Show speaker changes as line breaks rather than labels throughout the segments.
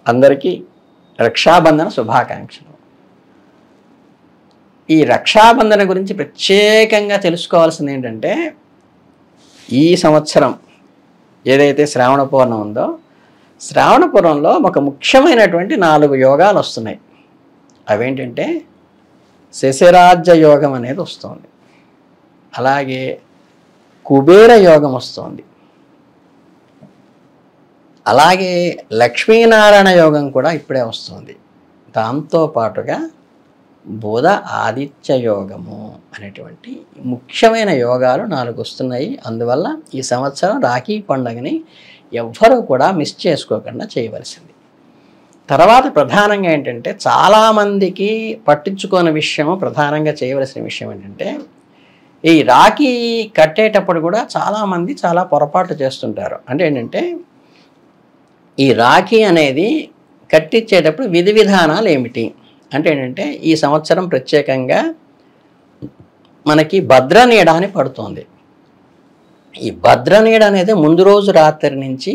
అందరికీ రక్షాబంధన శుభాకాంక్షలు. ఈ రక్షాబంధన గురించి ప్రత్యేకంగా తెలుసుకోవాల్సింది ఏంటంటే, ఈ సంవత్సరం ఏదైతే శ్రావణ పౌర్ణమి ఉందో, శ్రావణ పౌర్ణంలో ఒక ముఖ్యమైనటువంటి 4 యోగాలు వస్తున్నాయి. అవేంటంటే శశిరాజ్య యోగం అనేది వస్తుంది, అలాగే కుబేర యోగం వస్తుంది, అలాగే లక్ష్మీనారాయణ యోగం కూడా ఇప్పుడే వస్తుంది. దాంతోపాటుగా బుధ ఆదిత్య యోగము అనేటువంటి ముఖ్యమైన యోగాలు 4 వస్తున్నాయి. అందువల్ల ఈ సంవత్సరం రాఖీ పండుగని ఎవ్వరూ కూడా మిస్ చేసుకోకుండా చేయవలసింది. తర్వాత ప్రధానంగా ఏంటంటే, చాలామందికి పట్టించుకోని విషయము, ప్రధానంగా చేయవలసిన విషయం ఏంటంటే, ఈ రాఖీ కట్టేటప్పుడు కూడా చాలామంది చాలా పొరపాటు చేస్తుంటారు. అంటే ఏంటంటే, ఈ రాఖీ అనేది కట్టించేటప్పుడు విధి విధానాలు ఏమిటి అంటే ఏంటంటే, ఈ సంవత్సరం ప్రత్యేకంగా మనకి భద్రనీడ అని పడుతుంది. ఈ భద్రనీడ అనేది ముందు రోజు రాత్రి నుంచి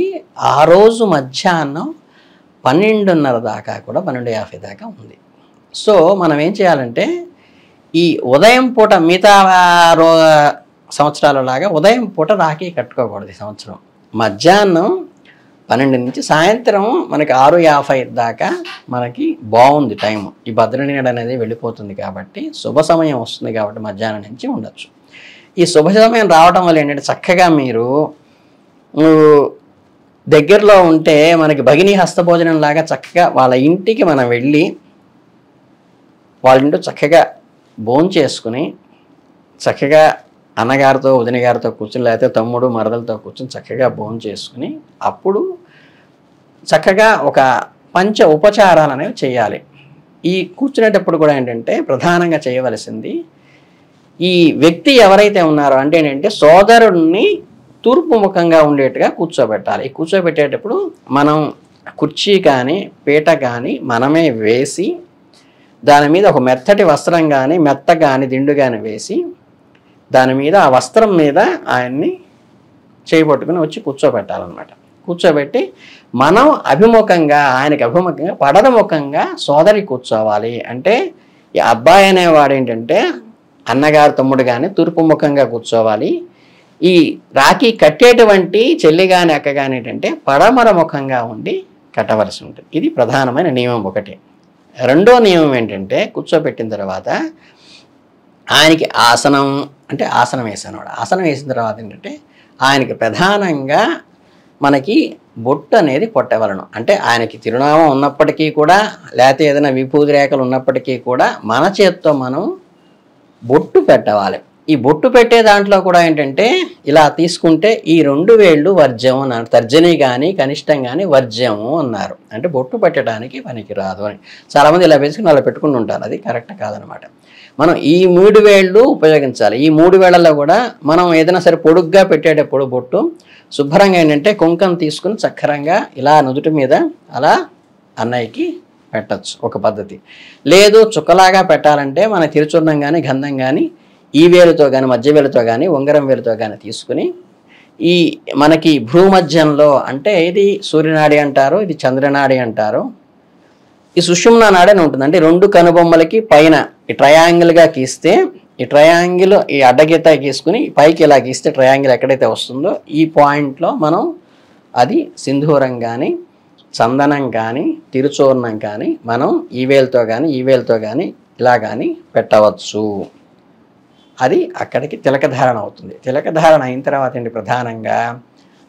ఆ రోజు మధ్యాహ్నం 12:30 దాకా కూడా 12:50 దాకా ఉంది. సో మనం ఏం చేయాలంటే, ఈ ఉదయం పూట మిగతా సంవత్సరాల లాగా ఉదయం పూట రాఖీ కట్టుకోకూడదు. ఈ సంవత్సరం మధ్యాహ్నం 12 నుంచి సాయంత్రం మనకి 6:50 దాకా మనకి బాగుంది టైము. ఈ భద్రనీడ అనేది వెళ్ళిపోతుంది కాబట్టి శుభ సమయం వస్తుంది కాబట్టి మధ్యాహ్నం నుంచి ఉండొచ్చు. ఈ శుభ సమయం రావడం వల్ల ఏంటంటే, చక్కగా మీరు దగ్గరలో ఉంటే మనకి భగినీ హస్తభోజనం లాగా చక్కగా వాళ్ళ ఇంటికి మనం వెళ్ళి వాళ్ళ ఇంట్లో చక్కగా భోంచేసుకుని చక్కగా అన్నగారితో వదిన గారితో కూర్చుని, లేకపోతే తమ్ముడు మరదలతో కూర్చొని చక్కగా భోంచేసుకుని అప్పుడు చక్కగా ఒక పంచ ఉపచారాలు అనేవి చేయాలి. ఈ కూర్చునేటప్పుడు కూడా ఏంటంటే ప్రధానంగా చేయవలసింది, ఈ వ్యక్తి ఎవరైతే ఉన్నారో అంటే ఏంటంటే సోదరుడిని తూర్పు ముఖంగా ఉండేట్టుగా కూర్చోబెట్టాలి. ఈ కూర్చోబెట్టేటప్పుడు మనం కుర్చీ కానీ పీట కానీ మనమే వేసి దాని మీద ఒక మెత్తటి వస్త్రం కానీ మెత్త కానీ దిండు కానీ వేసి దాని మీద ఆ వస్త్రం మీద ఆయన్ని చేయబట్టుకుని వచ్చి కూర్చోబెట్టాలన్నమాట. కూర్చోబెట్టి మనం అభిముఖంగా, ఆయనకి అభిముఖంగా పడదముఖంగా సోదరి కూర్చోవాలి. అంటే ఈ అబ్బాయి అనేవాడు ఏంటంటే అన్నగారు తమ్ముడు కానీ తూర్పు ముఖంగా కూర్చోవాలి. ఈ రాఖీ కట్టేటువంటి చెల్లి కానీ అక్క కానీ ఏంటంటే పడమర ముఖంగా ఉండి కట్టవలసి ఉంటుంది. ఇది ప్రధానమైన నియమం ఒకటి. రెండో నియమం ఏంటంటే, కూర్చోబెట్టిన తర్వాత ఆయనకి ఆసనం అంటే ఆసనం వేసానవాడు. ఆసనం వేసిన తర్వాత ఏంటంటే ఆయనకి ప్రధానంగా మనకి బొట్టు అనేది కొట్టవలను. అంటే ఆయనకి తిరునామం ఉన్నప్పటికీ కూడా, లేకపోతే ఏదైనా విభూతి రేఖలు ఉన్నప్పటికీ కూడా మన చేత్తో మనం బొట్టు పెట్టవాలి. ఈ బొట్టు పెట్టే దాంట్లో కూడా ఏంటంటే ఇలా తీసుకుంటే ఈ 2 వేళ్ళు వర్జ్యం అన్నారు. తర్జని కానీ కనిష్టం కానీ వర్జ్యము అన్నారు. అంటే బొట్టు పెట్టడానికి పనికి రాదు అని చాలామంది ఇలా వేసుకుని అలా పెట్టుకుని ఉంటారు. అది కరెక్ట్ కాదనమాట. మనం ఈ 3 వేళ్ళు ఉపయోగించాలి. ఈ 3 వేళ్లలో కూడా మనం ఏదైనా సరే పొడుగ్గా పెట్టేటప్పుడు బొట్టు శుభ్రంగా ఏంటంటే కుంకం తీసుకుని చక్కరంగా ఇలా నుదుటి మీద అలా అన్నయ్యకి పెట్టచ్చు, ఒక పద్ధతి. లేదు చుక్కలాగా పెట్టాలంటే మన తిరుచున్నం కానీ గంధం కానీ ఈ వేలుతో కానీ మధ్య వేలుతో కానీ ఉంగరం వేలుతో కానీ తీసుకుని ఈ మనకి భూమధ్యంలో, అంటే ఇది సూర్యనాడి అంటారు, ఇది చంద్రనాడి అంటారు, ఈ సుషుమ్నా నాడి అని ఉంటుంది. అంటే 2 కనుబొమ్మలకి పైన ఈ ట్రయాంగిల్గా గీస్తే, ఈ ట్రయాంగిల్ ఈ అడ్డగీత గీసుకుని పైకి ఇలా గీస్తే ట్రయాంగిల్ ఎక్కడైతే వస్తుందో ఈ పాయింట్లో మనం అది సింధూరం కానీ చందనం కానీ తిరుచూర్ణం కానీ మనం ఈ వేలుతో కానీ ఇలా కానీ పెట్టవచ్చు. అది అక్కడికి తిలకధారణ అవుతుంది. తిలకధారణ అయిన తర్వాత ఏంటి, ప్రధానంగా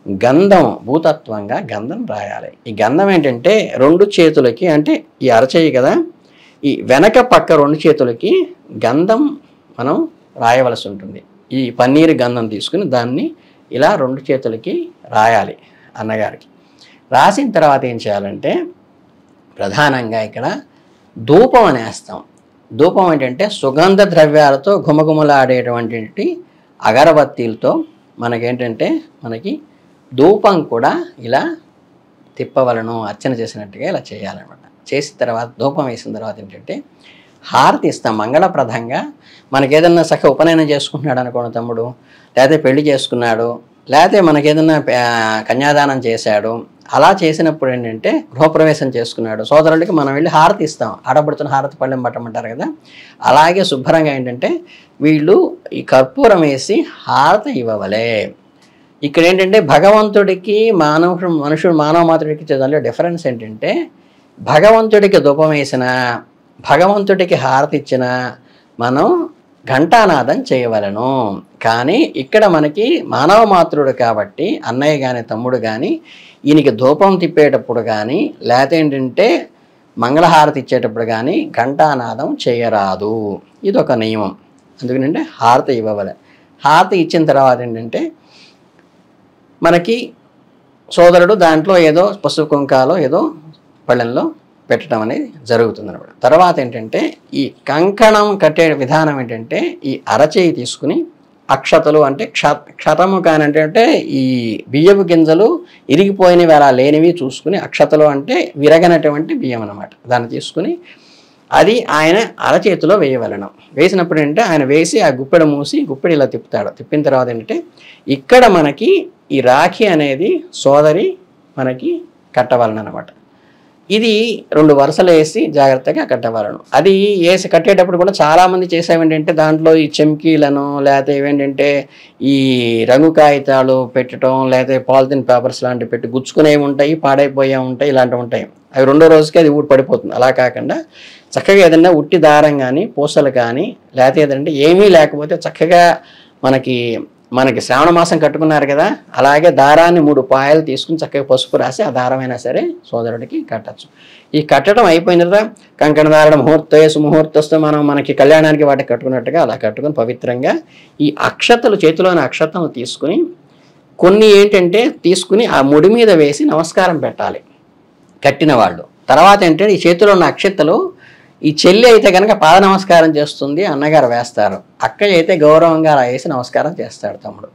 గంధం భూతత్వంగా గంధం రాయాలి. ఈ గంధం ఏంటంటే 2 చేతులకి, అంటే ఈ అరచేయి కదా, ఈ వెనక పక్క 2 చేతులకి గంధం మనం రాయవలసి ఉంటుంది. ఈ పన్నీరు గంధం తీసుకుని దాన్ని ఇలా 2 చేతులకి రాయాలి అన్నగారికి. రాసిన తర్వాత ఏం చేయాలంటే, ప్రధానంగా ఇక్కడ ధూపం అనేస్తాం. ధూపం ఏంటంటే సుగంధ ద్రవ్యాలతో ఘుమఘుమలాడేటువంటి అగరబత్తీలతో మనకేంటంటే మనకి ధూపం కూడా ఇలా తిప్పవలను, అర్చన చేసినట్టుగా ఇలా చేయాలన్నమాట. చేసిన తర్వాత ధూపం వేసిన తర్వాత ఏంటంటే హారతి ఇస్తాం మంగళప్రదంగా. మనకి ఏదన్నా చక్కగా ఉపనయనం చేసుకుంటున్నాడు అనుకోండి తమ్ముడు, లేకపోతే పెళ్లి చేసుకున్నాడు, లేకపోతే మనకేదన్నా కన్యాదానం చేశాడు, అలా చేసినప్పుడు ఏంటంటే గృహప్రవేశం చేసుకున్నాడు సోదరుడికి మనం వెళ్ళి హారతి ఇస్తాం, ఆడబడుతున్న హారతి పళ్ళెం పట్టమంటారు కదా, అలాగే శుభ్రంగా ఏంటంటే వీళ్ళు ఈ కర్పూరం వేసి హారతి ఇవ్వవలే. ఇక్కడ ఏంటంటే భగవంతుడికి మానవ మాతృడికి దానిలో డిఫరెన్స్ ఏంటంటే భగవంతుడికి ధూపం వేసిన, భగవంతుడికి హారతి ఇచ్చిన మనం ఘంటానాదం చేయవలను. కానీ ఇక్కడ మనకి మానవ మాతృడు కాబట్టి అన్నయ్య కానీ తమ్ముడు కానీ ఈయనకి ధూపం తిప్పేటప్పుడు కానీ లేకపోతే ఏంటంటే మంగళహారతి ఇచ్చేటప్పుడు కానీ ఘంటానాదం చేయరాదు. ఇది ఒక నియమం. అందుకనంటే హారతి ఇవ్వవలే. హారతి ఇచ్చిన తర్వాత ఏంటంటే మనకి సోదరుడు దాంట్లో ఏదో పసుపు కుంకాలో ఏదో పళ్ళెంలో పెట్టడం అనేది జరుగుతుంది అనమాట. తర్వాత ఏంటంటే ఈ కంకణం కట్టే విధానం ఏంటంటే ఈ అరచేయి తీసుకుని అక్షతలు అంటే క్షతము కానీ అంటే ఈ బియ్యపు గింజలు ఇరిగిపోయినవి అలా లేనివి చూసుకుని, అక్షతలు అంటే విరగనటువంటి బియ్యం అనమాట, దాన్ని తీసుకుని అది ఆయన అరచేతిలో వేయవలను. వేసినప్పుడు ఏంటంటే ఆయన వేసి ఆ గుప్పెడు మూసి గుప్పెడు ఇలా తిప్పుతాడు. తిప్పిన తర్వాత ఏంటంటే ఇక్కడ మనకి ఈ రాఖీ అనేది సోదరి మనకి కట్టవలను అనమాట. ఇది 2 వరుసలు వేసి జాగ్రత్తగా కట్టవలను. అది వేసి కట్టేటప్పుడు కూడా చాలామంది చేసేవేంటంటే దాంట్లో ఈ చెమ్కీలను లేకపోతే ఏవేంటంటే ఈ రంగు కాగితాలు పెట్టడం లేకపోతే పాలిథిన్ పేపర్స్ లాంటివి పెట్టి గుచ్చుకునేవి ఉంటాయి, పాడైపోయే ఉంటాయి, ఇలాంటివి ఉంటాయి. అవి 2వ రోజుకి అది ఊడి పడిపోతుంది. అలా కాకుండా చక్కగా ఏదైనా ఉట్టి దారం కానీ పూసలు కానీ లేకపోతే ఏదంటే ఏమీ లేకపోతే చక్కగా మనకి శ్రావణ మాసం కట్టుకున్నారు కదా, అలాగే దారాన్ని 3 పాయలు తీసుకుని చక్కగా పసుపు రాసి ఆ దారమైనా సరే సోదరుడికి కట్టచ్చు. ఈ కట్టడం అయిపోయిన తర్వాత కంకణ దారణ సుముహూర్తస్తు మనకి కళ్యాణానికి వాటికి కట్టుకున్నట్టుగా అలా కట్టుకుని పవిత్రంగా ఈ అక్షతలు చేతిలోని అక్షతలు తీసుకుని కొన్ని ఏంటంటే తీసుకుని ఆ ముడి మీద వేసి నమస్కారం పెట్టాలి కట్టిన వాళ్ళు. తర్వాత ఏంటంటే ఈ చేతిలో ఉన్న అక్షతలు ఈ చెల్లి అయితే కనుక పాద నమస్కారం చేస్తుంది, అన్నగారు వేస్తారు. అక్కయ్య అయితే గౌరవంగా వేసి నమస్కారం చేస్తాడు తమ్ముడు.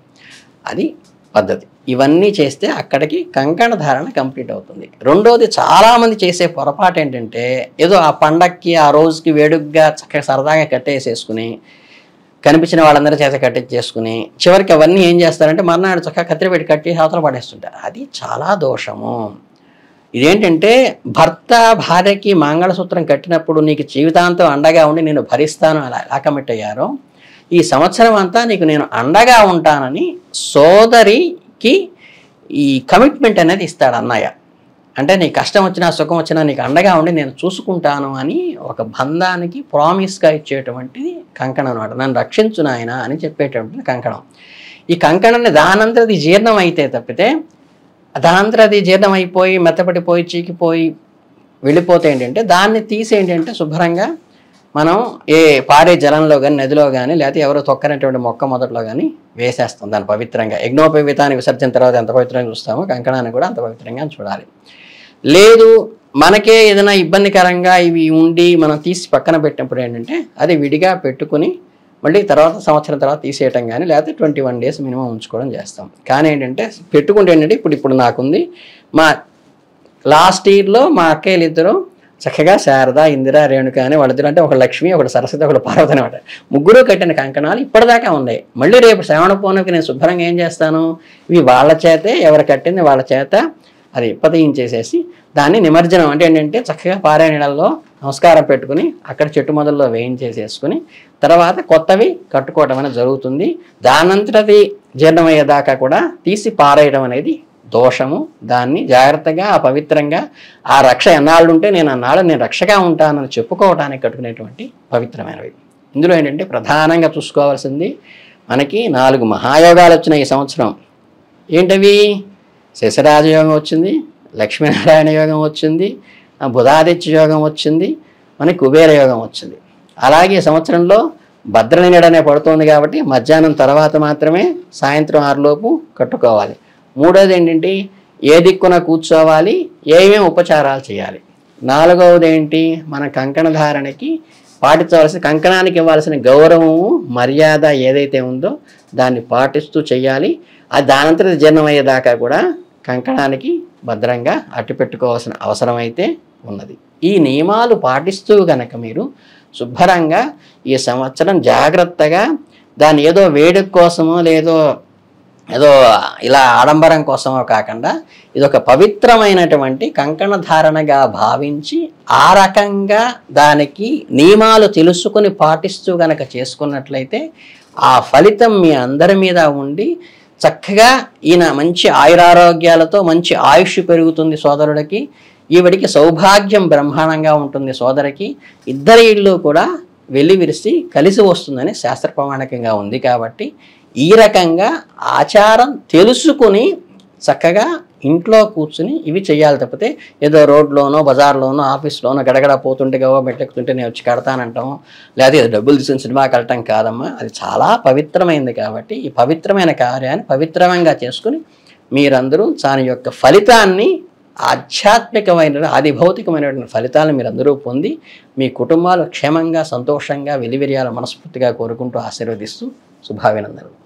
అది పద్ధతి. ఇవన్నీ చేస్తే అక్కడికి కంకణ ధారణ కంప్లీట్ అవుతుంది. రెండోది చాలామంది చేసే పొరపాటు ఏంటంటే ఏదో ఆ పండక్కి ఆ రోజుకి వేడుగ్గా చక్కగా సరదాగా కట్టేసేసుకుని కనిపించిన వాళ్ళందరూ చేత కట్టించేసుకుని చివరికి అవన్నీ ఏం చేస్తారంటే మర్నాడు చక్కగా కత్తిరి పెట్టి కట్టి అవతల పడేస్తుంటారు. అది చాలా దోషము. ఇదేంటంటే భర్త భార్యకి మంగళసూత్రం కట్టినప్పుడు నీకు జీవితాంతం అండగా ఉండి నేను భరిస్తాను అలా ఎలా కమిట్ అయ్యారో ఈ సంవత్సరం అంతా నీకు నేను అండగా ఉంటానని సోదరికి ఈ కమిట్మెంట్ అనేది ఇస్తాడు అన్నయ్య. అంటే నీ కష్టం వచ్చినా సుఖం వచ్చినా నీకు అండగా ఉండి నేను చూసుకుంటాను అని ఒక బంధానికి ప్రామిస్గా ఇచ్చేటువంటిది కంకణం అనమాట. నన్ను రక్షించు నాయన అని చెప్పేటువంటిది కంకణం. ఈ కంకణాన్ని దానంతది జీర్ణం అయితే తప్పితే దానంతరం అది జీర్ణం అయిపోయి మెత్తపడిపోయి చీకిపోయి వెళ్ళిపోతే ఏంటంటే దాన్ని తీసి ఏంటంటే శుభ్రంగా మనం పారే జలంలో కానీ నదిలో కానీ లేకపోతే ఎవరో తొక్కనటువంటి మొక్క మొదట్లో కానీ వేసేస్తాం. దాన్ని పవిత్రంగా యజ్ఞోపవీతాన్ని విసర్జన తర్వాత ఎంత పవిత్రంగా చూస్తామో కంకణాన్ని కూడా అంత పవిత్రంగా చూడాలి. లేదు మనకే ఏదైనా ఇబ్బందికరంగా ఇవి ఉండి మనం తీసి పక్కన పెట్టినప్పుడు ఏంటంటే అది విడిగా పెట్టుకుని మళ్ళీ సంవత్సరం తర్వాత తీసేయటం కానీ లేకపోతే 21 days మినిమం ఉంచుకోవడం చేస్తాం. కానీ ఏంటంటే పెట్టుకుంటే ఏంటంటే ఇప్పుడు నాకుంది మా లాస్ట్ ఇయర్లో మా అక్కయ్యలు ఇద్దరు చక్కగా శారద ఇందిర రేణుక అని వాళ్ళిద్దరు అంటే ఒక లక్ష్మి ఒకటి సరస్వతి ఒకటి పార్వతి అనమాట. ముగ్గురు కట్టిన కంకణాలు ఇప్పటిదాకా ఉన్నాయి. మళ్ళీ రేపు శ్రావణ పౌర్ణమికి నేను శుభ్రంగా ఏం చేస్తాను ఇవి వాళ్ళ చేతే ఎవరు కట్టింది వాళ్ళ చేత అది పతయించేసేసి దాన్ని నిమజ్జనం అంటే ఏంటంటే చక్కగా పారే నీళ్ళల్లో నమస్కారం పెట్టుకుని అక్కడ చెట్టు మొదల్లో వేయించేసేసుకుని తర్వాత కొత్తవి కట్టుకోవడం అనేది జరుగుతుంది. దానంతటది జీర్ణమయ్యేదాకా కూడా తీసి పారేయడం అనేది దోషము. దాన్ని జాగ్రత్తగా పవిత్రంగా ఆ రక్ష ఎన్నాళ్ళు ఉంటే నేను అన్నాళ్ళు నేను రక్షగా ఉంటానని చెప్పుకోవడానికి కట్టుకునేటువంటి పవిత్రమైనవి. ఇందులో ఏంటంటే ప్రధానంగా చూసుకోవాల్సింది మనకి 4 మహాయోగాలు వచ్చినాయి ఈ సంవత్సరం. ఏంటవి? శశరాజయోగం వచ్చింది, లక్ష్మీనారాయణ యోగం వచ్చింది, బుధాదిత్య యోగం వచ్చింది, మనకి కుబేర యోగం వచ్చింది. అలాగే సంవత్సరంలో భద్రని నీడనే పడుతుంది కాబట్టి మధ్యాహ్నం తర్వాత మాత్రమే సాయంత్రం 6 లోపు కట్టుకోవాలి. మూడోది ఏంటంటే ఏ దిక్కున కూర్చోవాలి, ఏమేమి ఉపచారాలు చేయాలి. నాలుగవది ఏంటి మన కంకణ ధారణకి పాటించవలసిన కంకణానికి ఇవ్వాల్సిన గౌరవము మర్యాద ఏదైతే ఉందో దాన్ని పాటిస్తూ చేయాలి. అది దానంతరం జీర్ణమయ్యేదాకా కూడా కంకణానికి భద్రంగా అట్టు పెట్టుకోవాల్సిన అవసరం అయితే ఉన్నది. ఈ నియమాలు పాటిస్తూ కనుక మీరు శుభ్రంగా ఈ సంవత్సరం జాగ్రత్తగా దాన్ని ఏదో వేడుక కోసమో లేదో ఏదో ఇలా ఆడంబరం కోసమో కాకుండా ఇదొక పవిత్రమైనటువంటి కంకణ ధారణగా భావించి ఆ రకంగా దానికి నియమాలు తెలుసుకొని పాటిస్తూ గనక చేసుకున్నట్లయితే ఆ ఫలితం మీ అందరి మీద ఉండి చక్కగా ఈయన మంచి ఆయురారోగ్యాలతో మంచి ఆయుష్ పెరుగుతుంది సోదరుడికి, ఈవిడికి సౌభాగ్యం బ్రహ్మాండంగా ఉంటుంది సోదరికి, ఇద్దరి ఇళ్ళు కూడా వెలివిరిసి కలిసి వస్తుందని శాస్త్ర ప్రమాణికంగా ఉంది. కాబట్టి ఈ రకంగా ఆచారం తెలుసుకుని చక్కగా ఇంట్లో కూర్చుని ఇవి చేయాలి తప్పితే ఏదో రోడ్లోనో బజార్లోనో ఆఫీస్లోనో గడగడ పోతుంటే గవో మెట్లెక్కుతుంటే నేను వచ్చి కడతానంటాము, లేదా ఏదో డబ్బులు తీసుకుని సినిమాకి వెళ్ళటం కాదమ్మా. అది చాలా పవిత్రమైనది. కాబట్టి ఈ పవిత్రమైన కార్యాన్ని పవిత్రంగా చేసుకుని మీరందరూ దాని యొక్క ఫలితాన్ని ఆధ్యాత్మికమైన ఆది భౌతికమైనటువంటి ఫలితాలను మీరందరూ పొంది మీ కుటుంబాలు క్షేమంగా సంతోషంగా వెలివిరియాల మనస్ఫూర్తిగా కోరుకుంటూ ఆశీర్వదిస్తూ శుభాభినందనలు.